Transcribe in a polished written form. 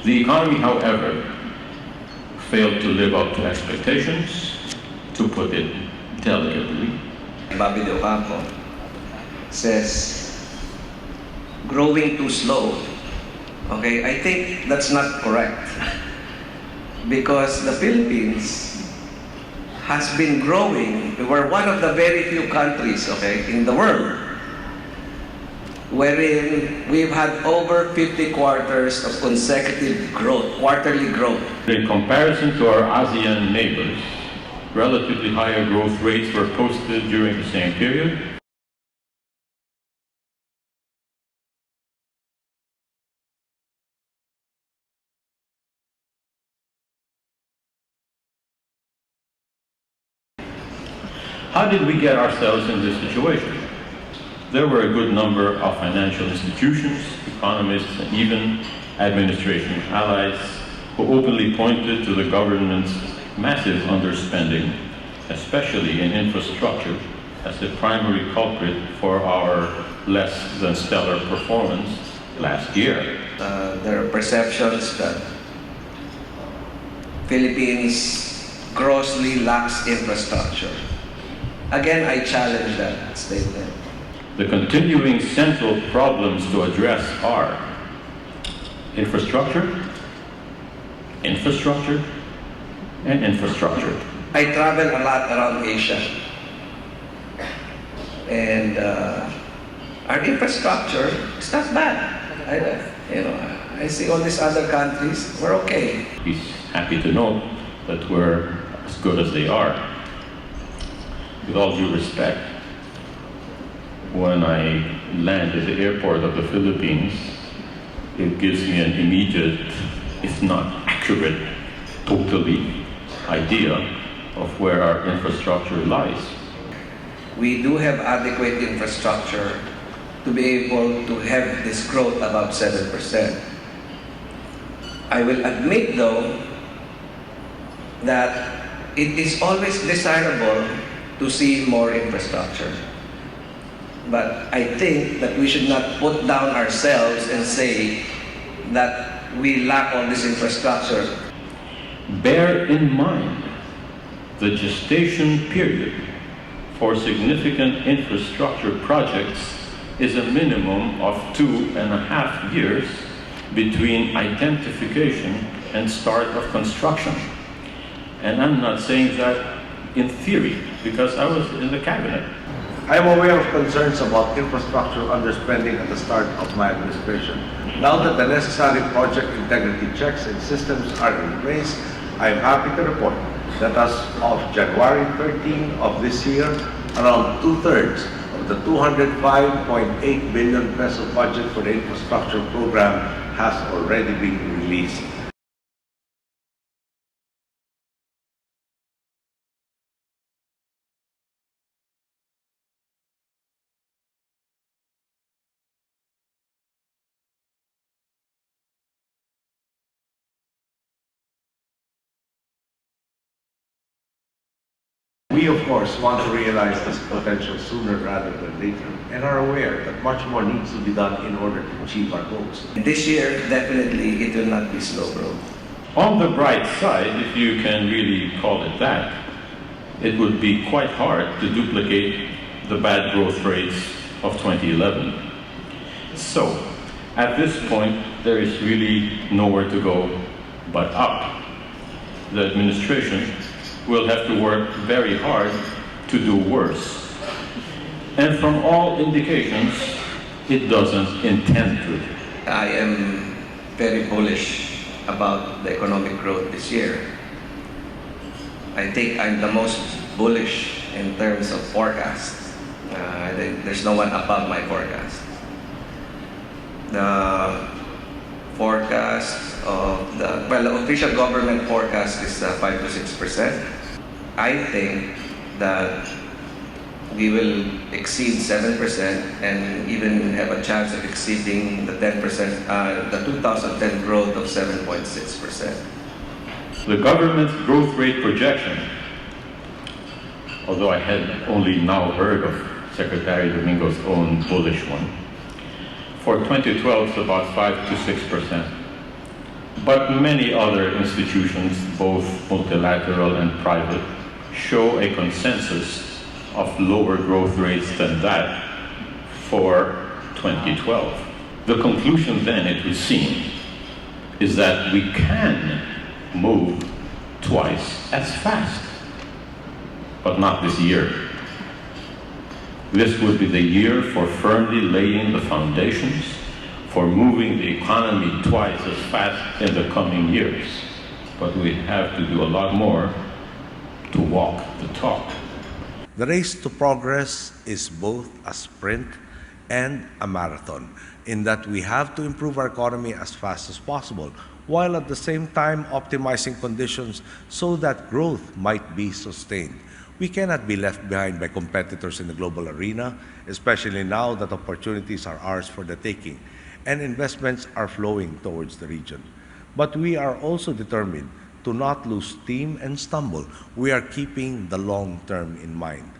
The economy, however, failed to live up to expectations, to put it delicately. Bobby De Ocampo says, growing too slow. Okay, I think that's not correct. Because the Philippines has been growing. We're one of the very few countries, okay, in the world wherein we've had over 50 quarters of consecutive growth, quarterly growth. In comparison to our ASEAN neighbors, relatively higher growth rates were posted during the same period. How did we get ourselves in this situation? There were a good number of financial institutions, economists, and even administration allies who openly pointed to the government's massive underspending, especially in infrastructure, as the primary culprit for our less than stellar performance last year. There are perceptions that Philippines grossly lacks infrastructure. Again, I challenge that statement. The continuing central problems to address are infrastructure, infrastructure, and infrastructure. I travel a lot around Asia. And our infrastructure is not bad. I see all these other countries, we're okay. He's happy to know that we're as good as they are. With all due respect, when I land at the airport of the Philippines, it gives me an immediate, if not accurate, totally idea of where our infrastructure lies. We do have adequate infrastructure to be able to have this growth above 7%. I will admit, though, that it is always desirable to see more infrastructure. But I think that we should not put down ourselves and say that we lack all this infrastructure. Bear in mind the gestation period for significant infrastructure projects is a minimum of 2.5 years between identification and start of construction. And I'm not saying that in theory, because I was in the cabinet. I am aware of concerns about infrastructure underspending at the start of my administration. Now that the necessary project integrity checks and systems are in place, I am happy to report that as of January 13 of this year, around 2/3 of the 205.8 billion peso budget for the infrastructure program has already been released. We, of course, want to realize this potential sooner rather than later and are aware that much more needs to be done in order to achieve our goals. This year, definitely, it will not be slow growth. On the bright side, if you can really call it that, it would be quite hard to duplicate the bad growth rates of 2011. So, at this point, there is really nowhere to go but up. The administration will have to work very hard to do worse. And from all indications, it doesn't intend to. I am very bullish about the economic growth this year. I think I'm the most bullish in terms of forecast. I think there's no one above my forecast. The forecast of the official government forecast is 5 to 6%. I think that we will exceed 7% and even have a chance of exceeding the 10%, the 2010 growth of 7.6%. The government's growth rate projection, although I had only now heard of Secretary Domingo's own bullish one, for 2012 is about 5 to 6%. But many other institutions, both multilateral and private, show a consensus of lower growth rates than that for 2012. The conclusion then, it would seem, is that we can move twice as fast, but not this year. This would be the year for firmly laying the foundations for moving the economy twice as fast in the coming years. But we have to do a lot more to walk the talk. The race to progress is both a sprint and a marathon, in that we have to improve our economy as fast as possible, while at the same time optimizing conditions so that growth might be sustained. We cannot be left behind by competitors in the global arena, especially now that opportunities are ours for the taking and investments are flowing towards the region. But we are also determined to not lose steam and stumble. We are keeping the long term in mind.